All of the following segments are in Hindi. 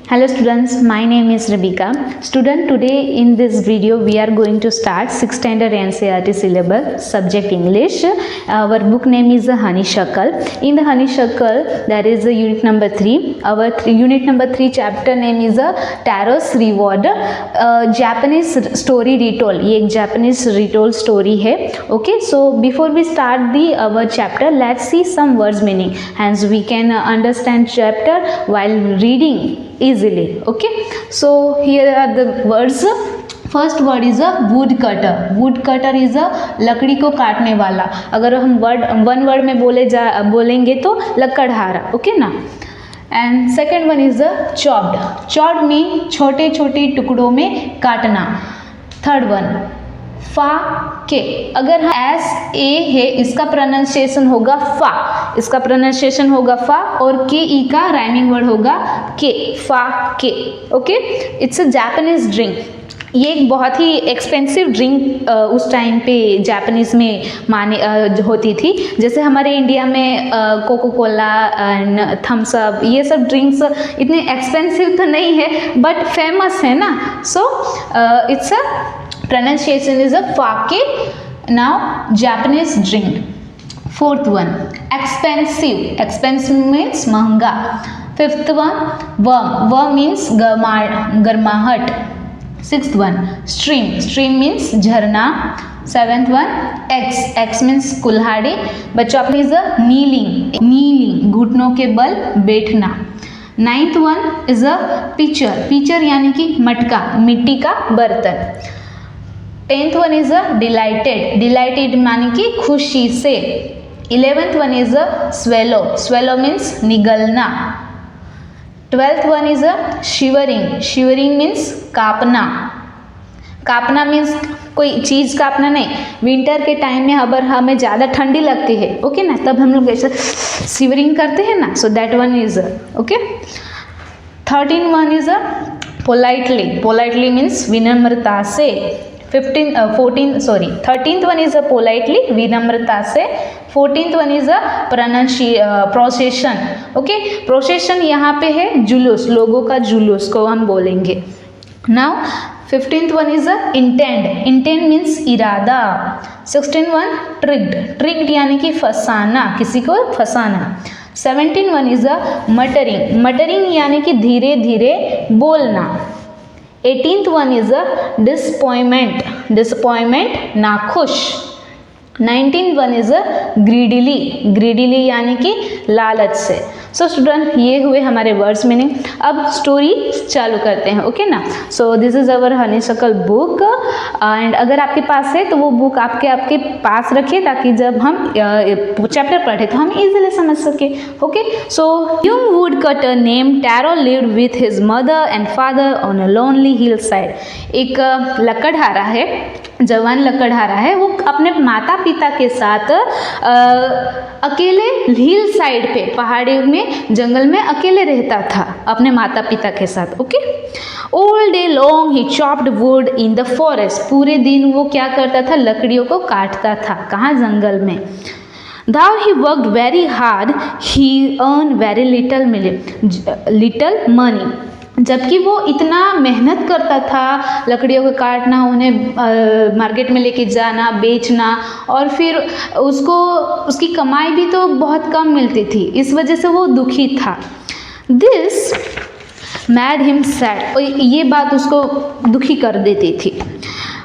Hello students, my name is Rebecca. Student, today in this video we are going to start 6th standard NCERT syllabus, subject English. Our book name is Honeysuckle. In the Honeysuckle there is a unit number 3. Our unit number 3 chapter name is Tarot's Reward. Japanese story retold. ये एक Japanese retold story है. Okay, so before we start the our chapter, let's see some words meaning. Hence we can understand chapter while reading easily. Okay, so here are the words. First word is a would cutter. Would cutter is a लकड़ी को काटने वाला. अगर हम वन वर्ड में बोलेंगे तो लकड़हारा. ओके ना. And second one is a chopped. Chopped mean छोटे छोटे टुकड़ों में काटना. थर्ड वन फा के. अगर एस ए है इसका प्रोनाउंसिएशन होगा फा. इसका प्रोनाउंसिएशन होगा फा और के ई का राइमिंग वर्ड होगा के. फा के. Okay. It's a Japanese drink. ये एक बहुत ही एक्सपेंसिव ड्रिंक उस टाइम पे जापानीज में होती थी. जैसे हमारे इंडिया में Coca Cola and Thums Up ये सब ड्रिंक्स इतने एक्सपेंसिव तो नहीं है बट फेमस है ना. So it's a pronunciation is a fake. Now Japanese drink. Fourth one expensive. Expensive means महंगा. Fifth one warm. Warm means गर्माहट. Sixth one stream. Stream means झरना. Seventh one X. X means कुल्हाड़ी. बच्चों आप इज kneeling. Kneeling घुटनों के बल बैठना. Ninth one is a pitcher. Pitcher यानी कि मटका, मिट्टी का बर्तन. 10th one is a delighted. Delighted माने कि खुशी से. 11th one is a swallow. Swallow means निगलना. 12th one is a shivering. Shivering means कांपना. कांपना मीन्स कोई चीज़ कांपना नहीं. विंटर के टाइम में अगर हमें ज़्यादा ठंडी लगती है ओके ना तब हम लोग ऐसे शिवरिंग करते हैं ना. So that one is okay. 13 one is a politely. Politely means विनम्रता से. 13th one is a politely विनम्रता से. 14th one is a procession. Okay. Procession यहाँ पे है जुलूस, लोगों का जुलूस को हम बोलेंगे. Now 15th one is a intend. Intend means इरादा. 16th one triggered. ट्रिग्ड यानी कि फंसाना, किसी को फंसाना. 17th one is a muttering. Muttering यानी कि धीरे धीरे बोलना. 18th वन इज अ डिसपॉइंटमेंट. डिसपॉइंटमेंट नाखुश. 19th one is a greedily. Greedily यानी कि लालच से. सो स्टूडेंट ये हुए हमारे वर्ड्स मीनिंग. अब स्टोरी चालू करते हैं. ओके ना. So this is our honeysuckle book and अगर आपके पास है तो वो बुक आपके पास रखिए ताकि जब हम चैप्टर पढ़े तो हम इजीली समझ सके. Okay. So young would cutter name tarot lived with his mother and father on a lonely hill side. एक लकड़हारा है, जवान लकड़हारा है. वो अपने माता पिता के साथ अकेले हिल साइड पे पहाड़ी में जंगल में अकेले रहता था अपने माता पिता के साथ. Okay. All day long he chopped would in the forest. पूरे दिन वो क्या करता था, लकड़ियों को काटता था. कहाँ, जंगल में. Though he worked very hard, he earned very little money. जबकि वो इतना मेहनत करता था, लकड़ियों को काटना, उन्हें मार्केट में लेके जाना, बेचना और फिर उसकी कमाई भी तो बहुत कम मिलती थी. इस वजह से वो दुखी था. This mad him sad. ये बात उसको दुखी कर देती थी.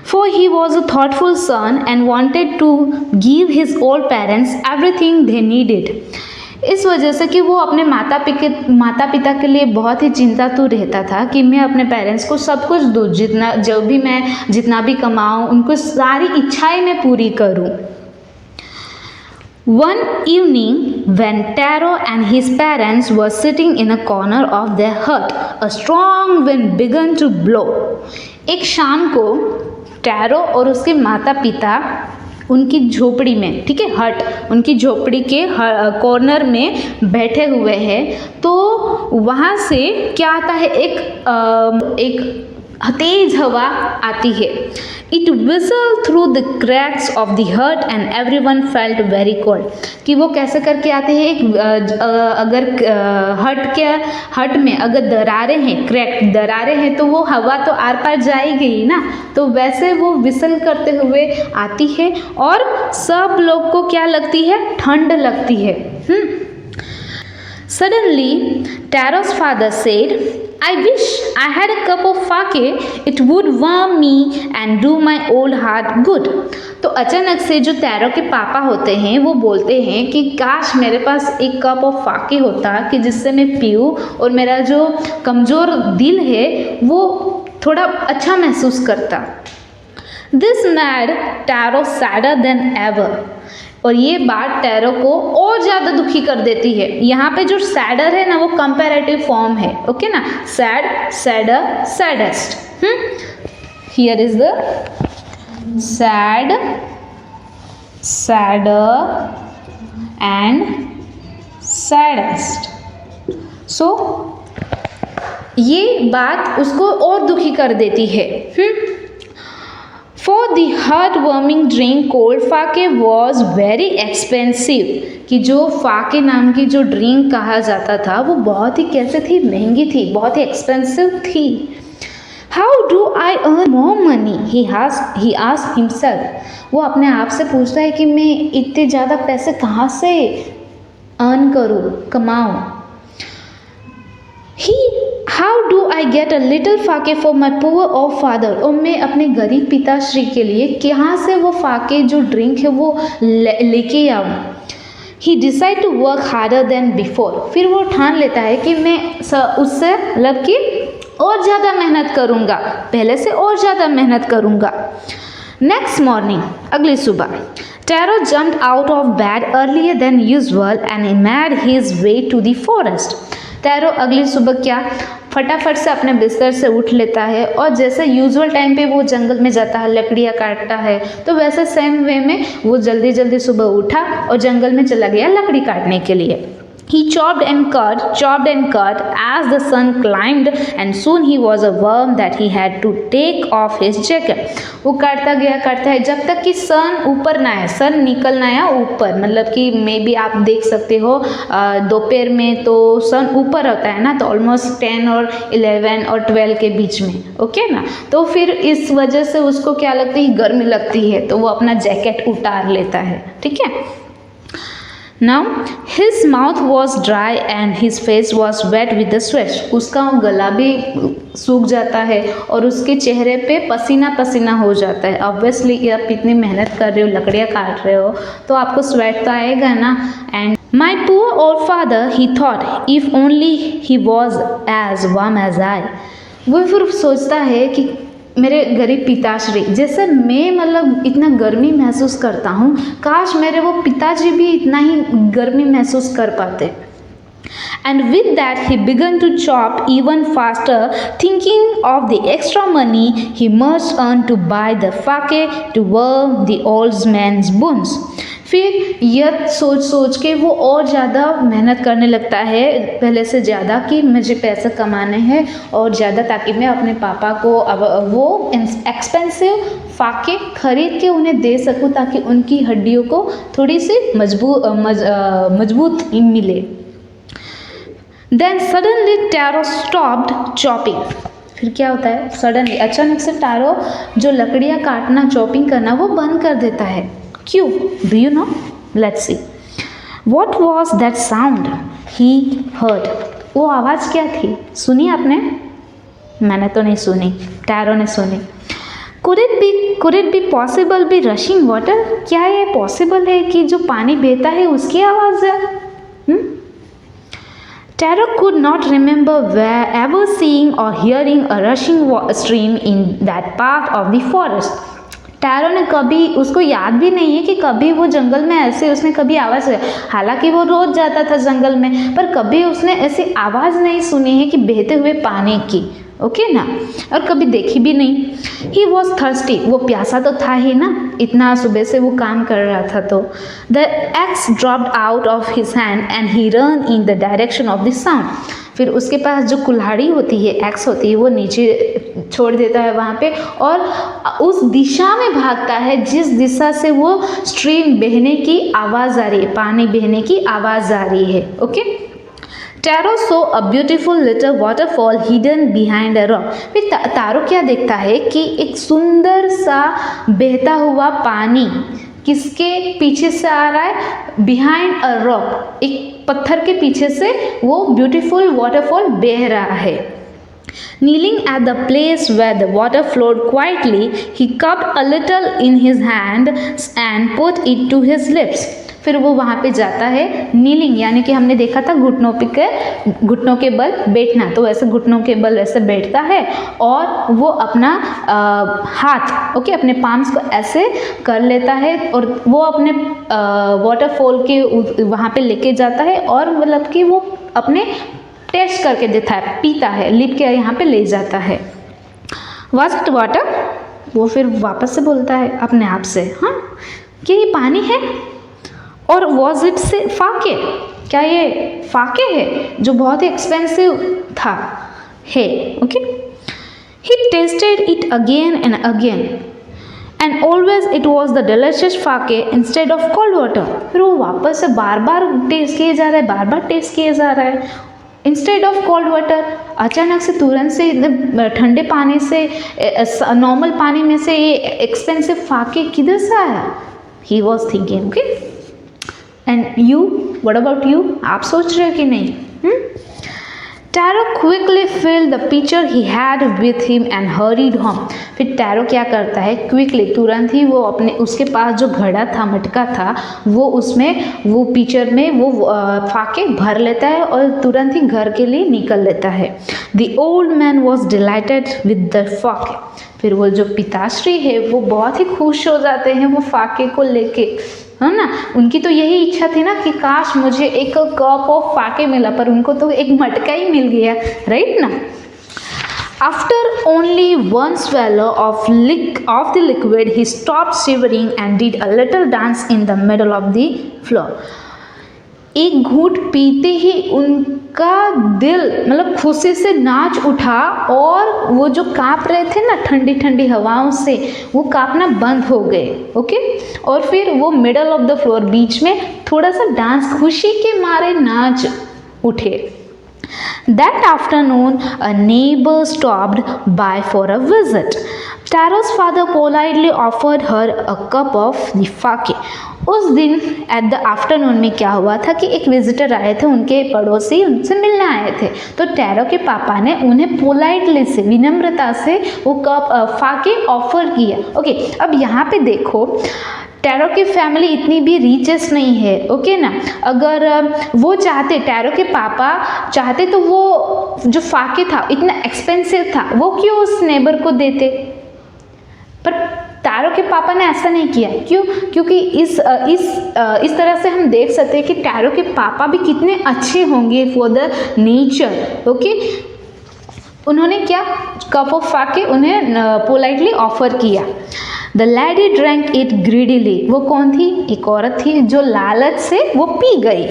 For he was a thoughtful son and wanted to give his old parents everything they needed. इस वजह से कि वो अपने माता पिता के लिए बहुत ही चिंतातुर रहता था कि मैं अपने पेरेंट्स को सब कुछ दूँ, जितना भी कमाऊँ उनको सारी इच्छाएं मैं पूरी करूँ. One evening, when Taro and his parents were sitting in a corner of their hut, a strong wind began to blow. एक शाम को टैरो और उसके माता पिता उनकी झोपड़ी में, ठीक है, हट, उनकी झोपड़ी के कॉर्नर में बैठे हुए हैं. तो वहाँ से क्या आता है, एक तेज हवा आती है. It whistled through the cracks of the hut and everyone felt very cold. कि वो कैसे करके आते हैं, अगर हट में अगर दरारें हैं, क्रैक दरारें हैं, तो वो हवा तो आर पार जाएगी ही ना, तो वैसे वो विसल करते हुए आती है और सब लोग को क्या लगती है, ठंड लगती है। Suddenly, Taro's father said, I wish I had a cup of fake. It would warm me and do my old heart good. तो अचानक से जो टैरो के पापा होते हैं वो बोलते हैं कि काश मेरे पास एक कप ऑफ फाके होता कि जिससे मैं पीऊँ और मेरा जो कमज़ोर दिल है वो थोड़ा अच्छा महसूस करता। This made Taro sadder than ever. और ये बात टैरो को और ज़्यादा दुखी कर देती है। यहाँ पे जो सैडर है ना वो कंपैरेटिव फॉर्म है, ओके ना, sad, sadder, saddest. Here is the sad, sadder and saddest. So ये बात उसको और दुखी कर देती है। For the heart-warming drink cold fake was very expensive. कि जो फाके नाम की जो ड्रिंक कहा जाता था वो बहुत ही कैसे थी, महंगी थी, बहुत ही एक्सपेंसिव थी। How do I earn more money? He asked himself. वो अपने आप से पूछता है कि मैं इतने ज़्यादा पैसे कहाँ से अर्न करूँ, कमाऊँ। How do I get a little फाके for my poor old father? और मैं अपने गरीब पिताश्री के लिए कहाँ से वो फाके जो ड्रिंक है वो लेके आऊँ। He decide to work harder than before. फिर वो ठान लेता है कि मैं उससे मतलब कि और ज़्यादा मेहनत करूँगा, पहले से और ज़्यादा मेहनत करूँगा। Next morning, अगली सुबह, Taro jumped out of bed earlier than usual and made his way to the forest. Tarot अगली सुबह क्या फटाफट से अपने बिस्तर से उठ लेता है और जैसे यूजुअल टाइम पे वो जंगल में जाता है, लकड़ियाँ काटता है, तो वैसे सेम वे में वो जल्दी जल्दी सुबह उठा और जंगल में चला गया लकड़ी काटने के लिए। He chopped and cut as the sun climbed and soon he was a worm that he had to take off his jacket. वो काटता है जब तक कि सन ऊपर ना आए, सन निकल ना आया ऊपर, मतलब कि मे बी आप देख सकते हो दोपहर में तो सन ऊपर होता है ना, तो ऑलमोस्ट 10 और 11 और 12 के बीच में, ओके ना, तो फिर इस वजह से उसको क्या लगती है, गर्मी लगती है, तो वो अपना जैकेट उतार लेता है, ठीक है। Now his mouth was dry and his face was wet with the sweat. उसका गला भी सूख जाता है और उसके चेहरे पे पसीना पसीना हो जाता है। Obviously आप इतनी मेहनत कर रहे हो, लकड़ियाँ काट रहे हो, तो आपको स्वेट तो आएगा ना। And my poor old father, he thought, if only he was as warm as I. वो फिर सोचता है कि मेरे गरीब पिताश्री जैसे मैं मतलब इतना गर्मी महसूस करता हूँ, काश मेरे वो पिताजी भी इतना ही गर्मी महसूस कर पाते। And with that he began to chop even faster, thinking of the extra money he must earn to buy the fake to warm the old man's bones. फिर यह सोच के वो और ज़्यादा मेहनत करने लगता है पहले से ज़्यादा कि मुझे पैसे कमाने हैं और ज़्यादा, ताकि मैं अपने पापा को वो एक्सपेंसिव फाके खरीद के उन्हें दे सकूं ताकि उनकी हड्डियों को थोड़ी सी मजबूत मिले। Then suddenly Taro stopped chopping. फिर क्या होता है, सडनली अचानक से टारो जो लकड़ियाँ काटना, चॉपिंग करना वो बंद कर देता है। क्यों? Do you know? Let's see. What was that sound he heard? वो आवाज़ क्या थी? सुनी आपने? मैंने तो नहीं सुनी, टैरो ने सुनी। Could it be possible be rushing water? क्या ये पॉसिबल है कि जो पानी बहता है उसकी आवाज़ है? Taro could not remember ever seeing or hearing a rushing stream in that part of the forest. Tarot ने कभी, उसको याद भी नहीं है कि कभी वो जंगल में ऐसे उसने कभी आवाज़, हालांकि वो रोज जाता था जंगल में, पर कभी उसने ऐसी आवाज़ नहीं सुनी है कि बहते हुए पानी की, ओके ना, और कभी देखी भी नहीं। ही वॉज थर्स्टी, वो प्यासा तो था ही ना, इतना सुबह से वो काम कर रहा था। तो the x dropped out of his hand and he run in the direction of the sound. फिर उसके पास जो कुल्हाड़ी होती है, एक्स होती है, वो नीचे छोड़ देता है वहाँ पे और उस दिशा में भागता है जिस दिशा से वो स्ट्रीम बहने की आवाज़ आ रही है, पानी बहने की आवाज़ आ रही है। Okay, tarot so a beautiful little waterfall hidden behind a rock. फिर तारो क्या देखता है कि एक सुंदर सा बहता हुआ पानी किसके पीछे से आ रहा है, बिहाइंड अ रॉक, एक पत्थर के पीछे से वो ब्यूटीफुल वाटरफॉल बह रहा है। Kneeling at the place where the water flowed quietly, he cupped a little in his hand and put it to his lips. फिर वो वहाँ पे जाता है, नीलिंग यानी कि हमने देखा था घुटनों के बल बैठना, तो वैसे घुटनों के बल वैसे बैठता है और वो अपना हाथ ओके अपने पाम्स को ऐसे कर लेता है और वो अपने वाटरफॉल के वहाँ पे लेके जाता है और मतलब कि वो अपने टेस्ट करके देता है, पीता है, लिप के यहाँ पे ले जाता है। Was it water? वो फिर वापस से बोलता है अपने आप से, हाँ कि ये पानी है। और वॉज इट से फाके, क्या ये फाके है जो बहुत ही एक्सपेंसिव था है। Okay, he tasted it again and again and always it was the delicious sake instead of cold water. फिर वो वापस से बार बार टेस्ट किए जा रहा है, बार बार टेस्ट किए जा रहा है इंस्टेड ऑफ कोल्ड वाटर। अचानक से तुरंत से ठंडे पानी से नॉर्मल पानी में से ये एक्सपेंसिव फाके किधर से आया? He was thinking. Okay, and you, what about you? आप सोच रहे हो कि नहीं? Taro quickly filled the pitcher he had with him and hurried home. फिर टैरो क्या करता है, क्विकली तुरंत ही वो अपने उसके पास जो घड़ा था, मटका था, वो उसमें वो पिचर में वो फाके भर लेता है और तुरंत ही घर के लिए निकल लेता है। The old man was delighted with the sake. फिर वो जो पिताश्री है वो बहुत ही खुश हो जाते हैं वो फाके को लेके, है ना। उनकी तो यही इच्छा थी ना कि काश मुझे एक कप ऑफ फाके मिला, पर उनको तो एक मटका ही मिल गया, राइट ना। After only one swallow of the liquid, he stopped shivering and did a little dance in the middle of the floor. एक घूंट पीते ही उनका दिल मतलब खुशी से नाच उठा और वो जो काँप रहे थे ना ठंडी ठंडी हवाओं से, वो काँपना बंद हो गए। ओके, और फिर वो मिडल ऑफ द फ्लोर, बीच में थोड़ा सा डांस, खुशी के मारे नाच उठे। That afternoon, a neighbor stopped by for a visit. Taro's father politely offered her a cup of the fake. उस दिन एट द आफ्टरनून में क्या हुआ था कि एक विजिटर आए थे, उनके पड़ोसी उनसे मिलने आए थे, तो टैरो के पापा ने उन्हें पोलाइटली से, विनम्रता से वो कप फाके ऑफर किया। ओके, अब यहाँ पे देखो टैरो की फैमिली इतनी भी रिचेस्ट नहीं है, ओके ना। अगर वो चाहते, टैरो के पापा चाहते तो वो जो फाके था इतना एक्सपेंसिव था, वो क्यों उस नेबर को देते, पर टैरो के पापा ने ऐसा नहीं किया। क्यों? क्योंकि इस तरह से हम देख सकते हैं कि टैरो के पापा भी कितने अच्छे होंगे फॉर द नेचर। ओके, उन्होंने क्या कप ऑफ फाके उन्हें पोलाइटली ऑफर किया। The lady drank it greedily. वो कौन थी? एक औरत थी जो लालच से वो पी गई।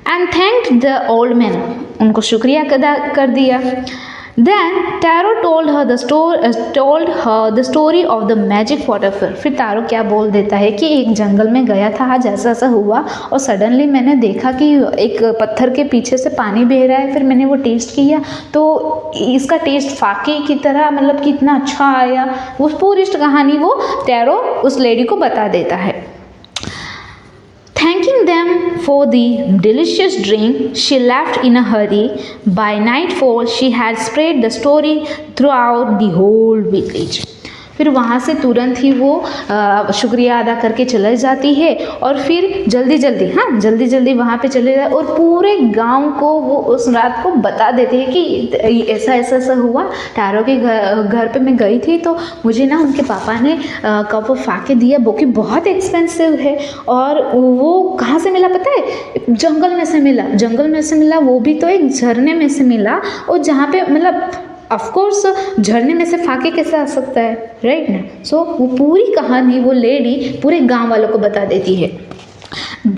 And thanked the old man, उनको शुक्रिया अदा कर दिया। Then Taro told her the story of the magic waterfall. फिर तारो क्या बोल देता है कि एक जंगल में गया था, आज ऐसा ऐसा हुआ और सडनली मैंने देखा कि एक पत्थर के पीछे से पानी बह रहा है। फिर मैंने वो टेस्ट किया तो इसका टेस्ट फाके की तरह मतलब कितना अच्छा आया। वो पूरी कहानी वो टैरो उस लेडी को बता देता है। Thanking them for the delicious drink, she left in a hurry. By nightfall, she had spread the story throughout the whole village. फिर वहाँ से तुरंत ही वो शुक्रिया अदा करके चले जाती है और फिर जल्दी जल्दी वहाँ पे चले जाए और पूरे गांव को वो उस रात को बता देते हैं कि ऐसा हुआ। टैरो के घर पे मैं गई थी तो मुझे ना उनके पापा ने कप ऑफ फाके दिया, वो कि बहुत एक्सपेंसिव है। और वो कहाँ से मिला पता है? जंगल में से मिला, वो भी तो एक झरने में से मिला। और जहाँ पे मतलब ऑफकोर्स झरने में से फाके कैसे आ सकता है, राइट ना। सो वो पूरी कहानी वो लेडी पूरे गांव वालों को बता देती है।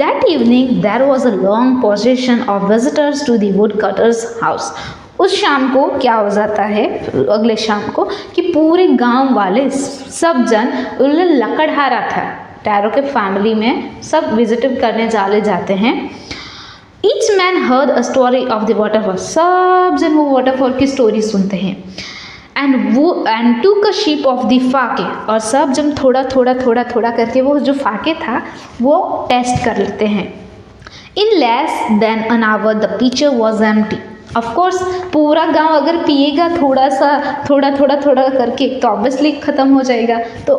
That evening there was a long procession of visitors to the woodcutter's house. उस शाम को क्या हो जाता है, अगले शाम को, कि पूरे गांव वाले सब जन लकड़हारा था, टैरो के फैमिली में सब विजिट करने जाते हैं। Each man heard a story of the waterfall, सब जन वो वाटरफॉल की स्टोरी सुनते हैं। एंड टूक अ शीप ऑफ द फाके, और सब जन थोड़ा करके वो जो फाके था वो टेस्ट कर लेते हैं। In less than an hour the pitcher was empty. Of course पूरा गांव अगर पिएगा थोड़ा करके तो ऑब्वियसली ख़त्म हो जाएगा। तो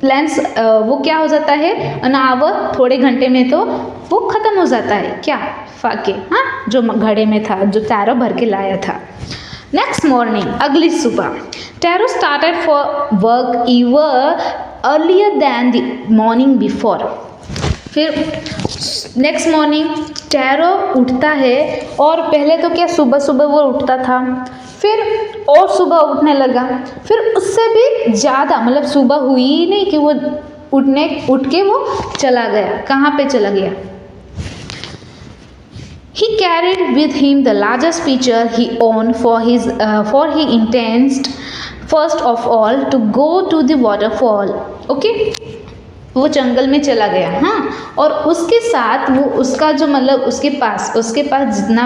लेंस वो क्या हो जाता है, एन आवर, थोड़े घंटे में तो वो ख़त्म हो जाता है। क्या? फाके, हाँ, जो घड़े में था, जो टैरो भर के लाया था। नेक्स्ट मॉर्निंग, अगली सुबह, Taro started for work even earlier than the morning before. फिर नेक्स्ट मॉर्निंग टैरो उठता है, और पहले तो क्या सुबह वो उठता था, फिर और सुबह उठने लगा, फिर उससे भी ज़्यादा, मतलब सुबह हुई ही नहीं कि वो उठ के वो चला गया। कहाँ पे चला गया? He carried with him the largest pitcher he owned, for he intends first of all to go to the waterfall. Okay? वो जंगल में चला गया, हाँ, और उसके साथ वो उसका जो मतलब उसके पास जितना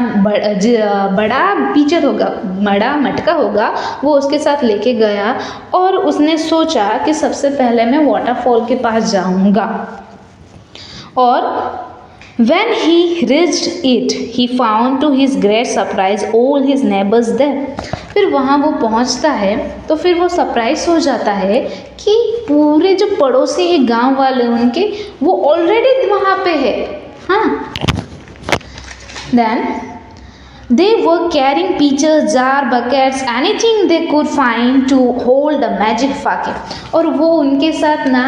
बड़ा पिचर होगा, बड़ा मटका होगा, वो उसके साथ लेके गया, और उसने सोचा कि सबसे पहले मैं वाटरफॉल के पास जाऊंगा। और when he reached it, he found to his great surprise all his neighbors there. फिर वहाँ वो पहुँचता है तो फिर वो सरप्राइज हो जाता है कि पूरे जो पड़ोसी है गांव वाले उनके, वो ऑलरेडी वहाँ पे है, हाँ। Then they were carrying pitchers, jar, buckets, anything they could find to hold the magic fake. और वो उनके साथ ना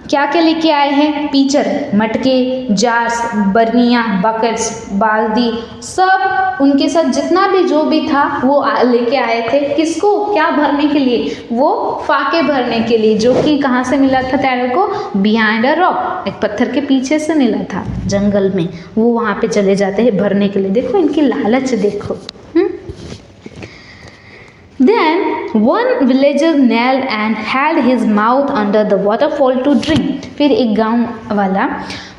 क्या क्या लेके आए हैं? पिचर, मटके, जार्स, बर्नियाँ, बकेट्स, बाल्दी, सब उनके साथ जितना भी जो भी था वो लेके आए थे। किसको? क्या भरने के लिए? वो फाके भरने के लिए, जो कि कहाँ से मिला था टैरो को? बिहाइंड अ रॉक, एक पत्थर के पीछे से मिला था जंगल में। वो वहाँ पे चले जाते हैं भरने के लिए। देखो इनकी लालच, देखो। Then one villager knelt and held his mouth under the waterfall to drink. फिर एक गांव वाला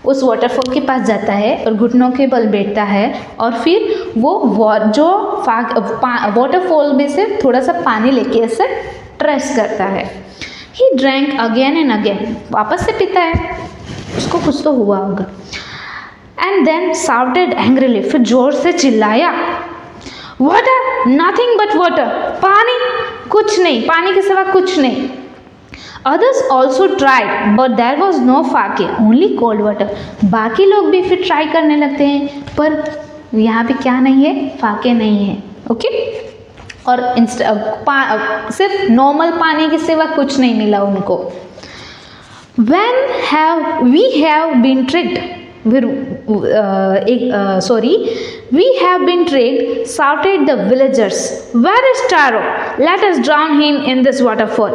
उस वाटरफॉल के पास जाता है और घुटनों के बल बैठता है, और फिर वो जो वाटरफॉल में से थोड़ा सा पानी लेके ऐसे ट्रेस करता है। He drank again and again, वापस से पीता है, उसको कुछ तो हुआ होगा। And then shouted angrily, फिर जोर से चिल्लाया, Water, nothing but water. पानी, कुछ नहीं, पानी के सिवा कुछ नहीं। Others also tried, but there was no fake, only cold water. बाकी लोग भी फिर ट्राई करने लगते हैं, पर यहाँ पे क्या नहीं है? फाके नहीं है। ओके? और सिर्फ नॉर्मल पानी के सिवा कुछ नहीं मिला उनको। When we have been tricked, we have been tricked, shouted the villagers. Where is Taro? Let us drown him in this waterfall.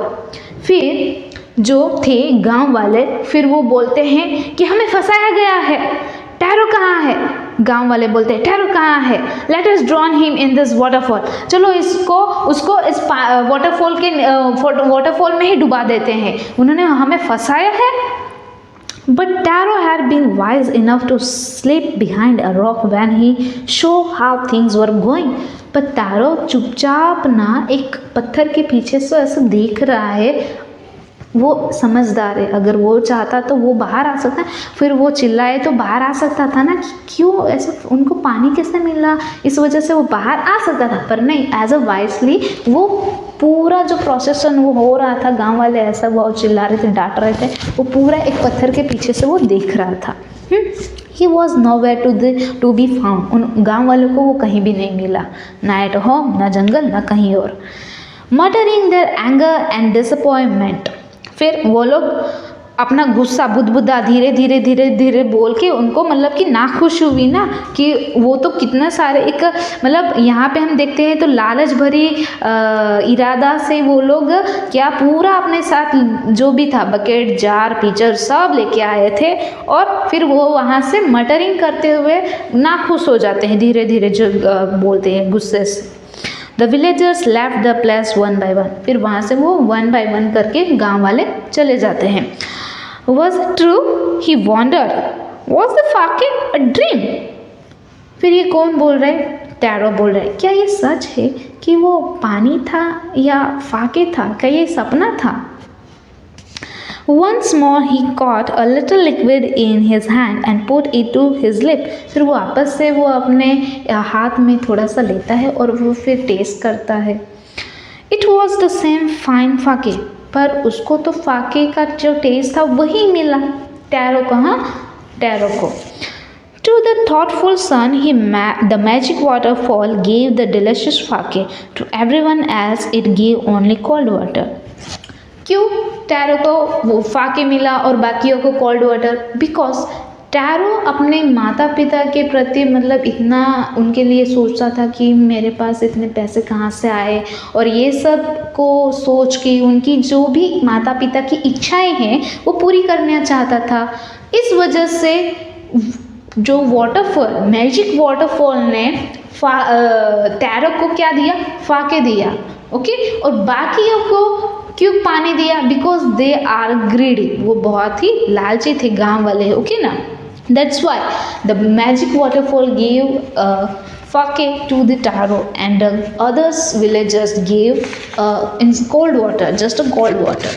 फिर जो थे गांव वाले, फिर वो बोलते हैं कि हमें फंसाया गया है, टैरो कहाँ है? गांव वाले बोलते हैं टैरो कहाँ है? Let us drown him in this waterfall. चलो उसको इस वाटरफॉल में ही डुबा देते हैं। उन्होंने हमें फंसाया है। But Taro had been wise enough to slip behind a rock when he saw how things were going. पर Taro चुपचाप ना एक पत्थर के पीछे से ऐसे देख रहा है। वो समझदार है, अगर वो चाहता तो वो बाहर आ सकता है। फिर वो चिल्लाए तो बाहर आ सकता था ना, कि क्यों ऐसे, उनको पानी कैसे मिला, इस वजह से वो बाहर आ सकता था। पर नहीं, एज अ वाइसली वो पूरा जो प्रोसेसन वो हो रहा था, गांव वाले ऐसा वो चिल्ला रहे थे, डांट रहे थे, वो पूरा एक पत्थर के पीछे से वो देख रहा था। He was nowhere to be found. उन गांव वालों को वो कहीं भी नहीं मिला, ना एट होम, ना जंगल, ना कहीं और। Muttering their anger and disappointment, फिर वो लोग अपना गुस्सा बुदबुदा धीरे बोल के उनको, मतलब कि नाखुश हुई ना, कि वो तो कितना सारे एक, मतलब यहाँ पे हम देखते हैं तो लालच भरी इरादा से वो लोग क्या पूरा अपने साथ जो भी था, बकेट, जार, पिचर, सब लेके आए थे, और फिर वो वहाँ से मटरिंग करते हुए नाखुश हो जाते हैं, धीरे जो बोलते हैं गुस्से से। The villagers left the place one by one, फिर वहाँ से वो वन बाय वन करके गांव वाले चले जाते हैं। Was it true he wondered, was the sake a dream, फिर ये कौन बोल रहा है? टैरो बोल रहा है, क्या ये सच है कि वो पानी था या फाके था, क्या ये सपना था? Once more he caught a little liquid in his hand and put it to his lip. फिर वो वापस से वो अपने हाथ में थोड़ा सा लेता है और वो फिर टेस्ट करता है। It was the same fine फाके, पर उसको तो फाके का जो टेस्ट था वही मिला टैरो को। हाँ, टैरो को। To the thoughtful son, the magic waterfall gave the delicious fake. To everyone else, it gave only cold water. क्यों टैरो को वो फाके मिला और बाकियों को कोल्ड वाटर? बिकॉज टैरो अपने माता पिता के प्रति मतलब इतना उनके लिए सोचता था कि मेरे पास इतने पैसे कहाँ से आए, और ये सब को सोच के उनकी जो भी माता पिता की इच्छाएं हैं वो पूरी करना चाहता था। इस वजह से जो वाटरफॉल, मैजिक वाटरफॉल ने टैरो को क्या दिया? फाके दिया। ओके, और बाकियों को क्यों पानी दिया? बिकॉज दे आर ग्रीडी, वो बहुत ही लालची थे गांव वाले। ओके ना, that's why the magic waterfall give fake to the taro and the others villagers gave in cold water, just a cold water.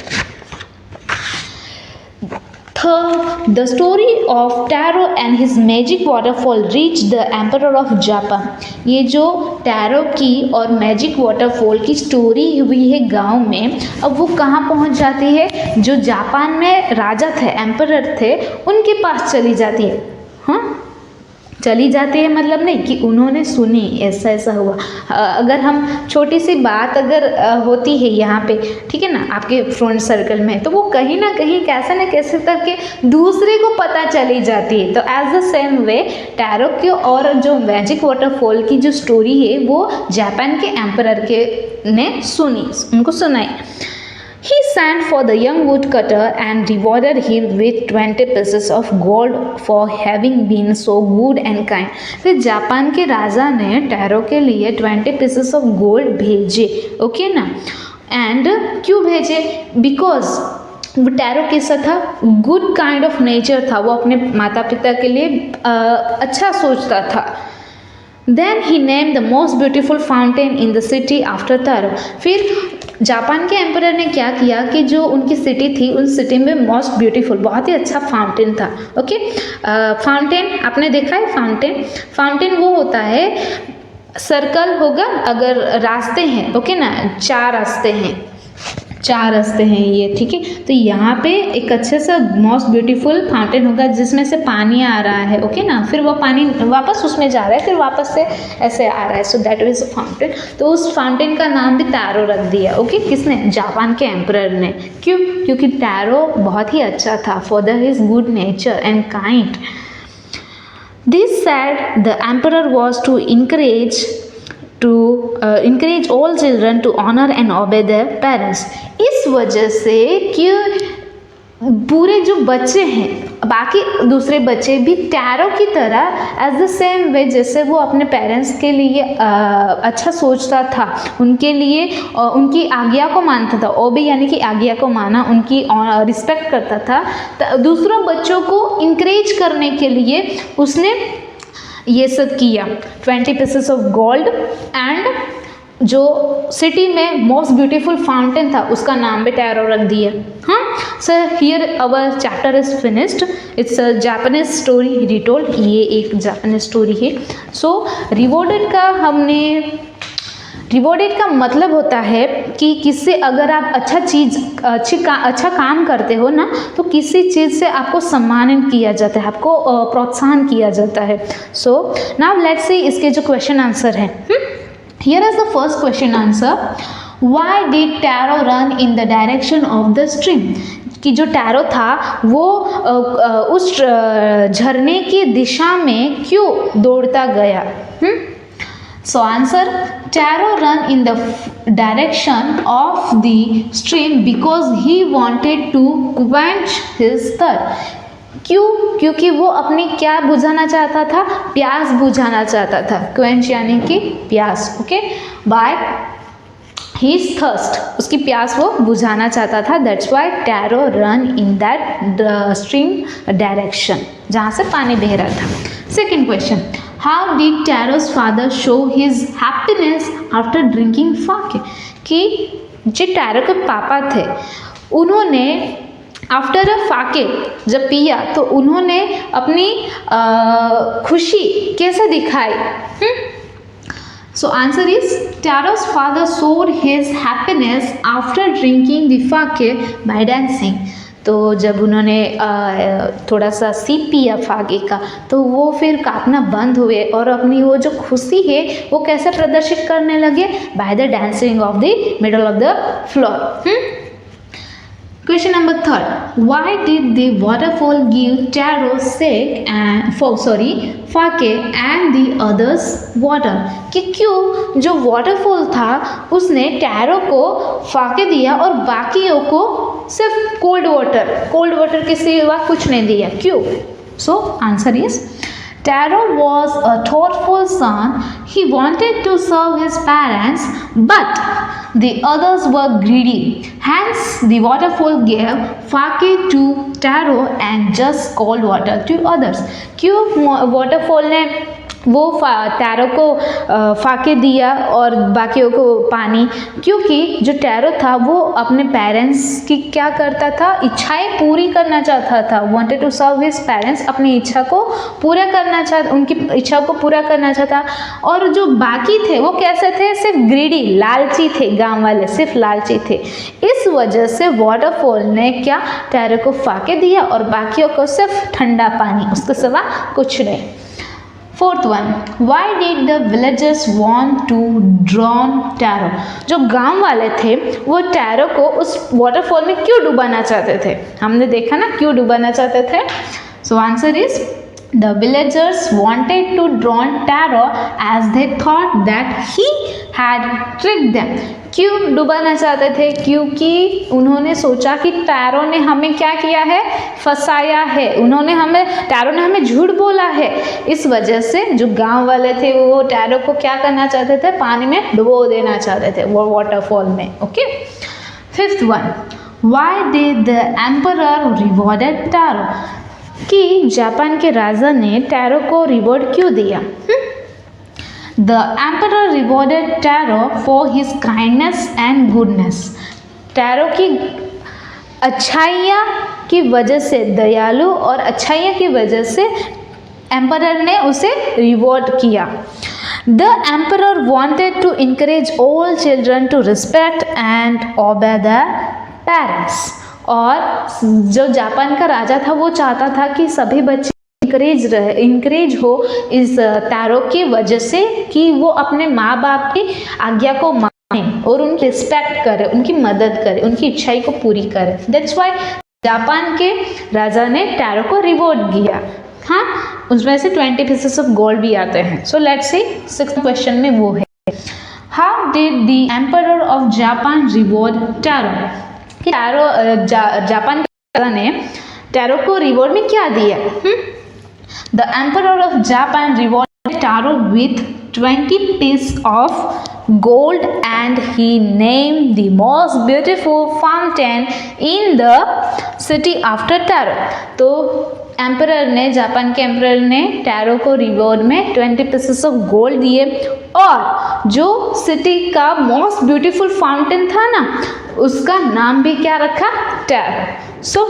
Third, the story of Taro and his magic waterfall reached the emperor of Japan. ये जो टैरो की और मैजिक वाटरफॉल की स्टोरी हुई है गांव में, अब वो कहाँ पहुँच जाती है? जो जापान में राजा थे, एम्परर थे, उनके पास चली जाती है। हाँ, चली जाती है मतलब नहीं कि उन्होंने सुनी ऐसा ऐसा हुआ। अगर हम छोटी सी बात अगर होती है यहाँ पे, ठीक है ना, आपके फ्रेंड सर्कल में, तो वो कहीं ना कहीं कैसे न कैसे करके दूसरे को पता चली जाती है। तो as the same way Taro की और जो मैजिक वाटरफॉल की जो स्टोरी है वो जापान के एम्परर के ने सुनी, उनको सुनाई। He sent for the young woodcutter and rewarded him with 20 pieces of gold for having been so good and kind. फिर जापान के राजा ने टैरो के लिए 20 pieces of gold भेजे। ओके ना, एंड क्यों भेजे? बिकॉज वो टैरो कैसा था? गुड काइंड ऑफ नेचर था, वो अपने माता पिता के लिए अच्छा सोचता था। Then he named the most beautiful fountain in the city after Taro. फिर जापान के एम्परर ने क्या किया कि जो उनकी सिटी थी, उन सिटी में मोस्ट ब्यूटीफुल, बहुत ही अच्छा फाउंटेन था। ओके, फाउंटेन आपने देखा है? फाउंटेन वो होता है, सर्कल होगा अगर रास्ते हैं, ओके ना, चार रास्ते हैं ये, ठीक है। तो यहाँ पे एक अच्छे से मोस्ट ब्यूटीफुल फाउंटेन होगा जिसमें से पानी आ रहा है, ओके ना, फिर वो पानी वापस उसमें जा रहा है, फिर वापस से ऐसे आ रहा है, so that is a fountain. तो उस फाउंटेन का नाम भी टैरो रख दिया। ओके, किसने? जापान के एम्परर ने। क्यों? क्योंकि टैरो बहुत ही अच्छा था, for the his good nature and kind. This said the emperor was to encourage all children to honor and obey their parents. इस वजह से कि पूरे जो बच्चे हैं, बाकी दूसरे बच्चे भी टैरो की तरह एज द सेम वे जैसे वो अपने पेरेंट्स के लिए अच्छा सोचता था, उनके लिए उनकी आज्ञा को मानता था। ओबे यानी कि आज्ञा को माना, उनकी रिस्पेक्ट करता था। तो दूसरों बच्चों को इंकरेज करने के लिए उसने ये सब किया। 20 pieces ऑफ गोल्ड एंड जो सिटी में मोस्ट ब्यूटीफुल फाउंटेन था उसका नाम भी टैरो रख दिया। हाँ, sir here our chapter is finished. It's a Japanese story retold. ये एक जापानीज स्टोरी है। सो रिवॉर्डेड का मतलब होता है कि किससे अगर आप अच्छा काम करते हो ना, तो किसी चीज़ से आपको सम्मानित किया जाता है, आपको प्रोत्साहन किया जाता है। सो नाउ लेट्स सी इसके जो क्वेश्चन आंसर हैं। Here is the first question answer. Why did tarot ran in the direction of the stream? कि जो टैरो था वो उस झरने की दिशा में क्यों दौड़ता गया? So answer, Taro ran in the direction of the stream because he wanted to quench his thirst. क्यों? क्योंकि वो अपनी क्या बुझाना चाहता था? प्यास बुझाना चाहता था। क्वेंच यानी कि प्यास, ओके, बाय his thirst, उसकी प्यास वो बुझाना चाहता था। That's why Taro ran in that stream direction, जहाँ से पानी बह रहा था। Second question, how did Taro's father show his happiness after drinking sake, कि जो टैरो के पापा थे उन्होंने आफ्टर अ फाके जब पिया तो उन्होंने अपनी खुशी कैसे दिखाई? So answer is Taro's father showed his happiness after drinking the fake by dancing. तो जब उन्होंने थोड़ा सा सीप पिया फाके का तो वो फिर कांपना बंद हुए और अपनी वो जो खुशी है वो कैसे प्रदर्शित करने लगे? By the dancing of the middle of the floor. Question number third, why did the waterfall give Taro sake and fake and the others water? कि क्यों जो waterfall था उसने टैरो को फाके दिया और बाकियों को सिर्फ cold water के सिवा कुछ नहीं दिया, क्यों? So answer is Taro was a thoughtful son. He wanted to serve his parents, but the others were greedy. Hence, the waterfall gave fake to Taro and just cold water to others. क्यों waterfall ने वो टैरो को फाके दिया और बाकियों को पानी? क्योंकि जो टैरो था वो अपने पेरेंट्स की क्या करता था? इच्छाएं पूरी करना चाहता था। Wanted to serve his parents, अपनी इच्छा को पूरा करना चाहता, उनकी इच्छा को पूरा करना चाहता। और जो बाकी थे वो कैसे थे? सिर्फ ग्रीडी, लालची थे। गांव वाले सिर्फ लालची थे। इस वजह से वाटरफॉल ने क्या टैरो को फाके दिया और बाकियों को सिर्फ ठंडा पानी, उसके सिवा कुछ नहीं। Fourth one, why did the villagers want to drown Taro? जो गांव वाले थे वो टैरो को उस वाटरफॉल में क्यों डुबाना चाहते थे? हमने देखा ना क्यों डुबाना चाहते थे। So answer is the villagers wanted to drown Taro as they thought that he had tricked them. क्यों डुबाना चाहते थे? क्योंकि उन्होंने सोचा कि टैरो ने हमें क्या किया है? फंसाया है। टैरो ने हमें झूठ बोला है। इस वजह से जो गांव वाले थे वो टैरो को क्या करना चाहते थे? पानी में डुबो देना चाहते थे, वो वाटरफॉल में, okay. Fifth one, why did the emperor rewarded tarot? कि जापान के राजा ने टैरो को रिवॉर्ड क्यों दिया? The emperor rewarded Taro for his kindness and goodness. Tarot की अच्छाइयाँ की वजह से, दयालु और अच्छाइयाँ की वजह से एम्परर ने उसे रिवॉर्ड किया। The emperor wanted to encourage all children to respect and obey their parents. और जो जापान का राजा था वो चाहता था कि सभी बच्चे इंकरेज हो इस टैरो की वजह से कि वो अपने माँ बाप की आज्ञा को माने और उनकी रिस्पेक्ट करे, उनकी मदद करे, उनकी इच्छाई को पूरी करे। दैट्स वाई जापान के राजा ने टैरो को रिवॉर्ड किया। हाँ, उसमें से 20 पीसेस ऑफ गोल्ड भी आते हैं। So let's see sixth question में वो है, how did the emperor of Japan reward tarot? Japan के राजा ने टैरो को रिवॉर्ड में क्या दिया? The Emperor of Japan rewarded Taro with 20 pieces of gold and he named the most beautiful fountain in the city after Taro. तो जापान के एम्परर ने टैरो को रिवॉर्ड में 20 पीसेस ऑफ गोल्ड दिए और जो सिटी का मोस्ट ब्यूटीफुल फाउंटेन था ना उसका नाम भी क्या रखा? टैरो। सो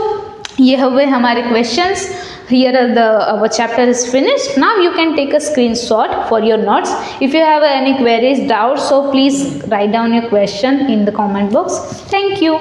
ये हुए हमारे questions. Here our chapter is finished. Now you can take a screenshot for your notes. If you have any queries, doubts, so please write down your question in the comment box. Thank you.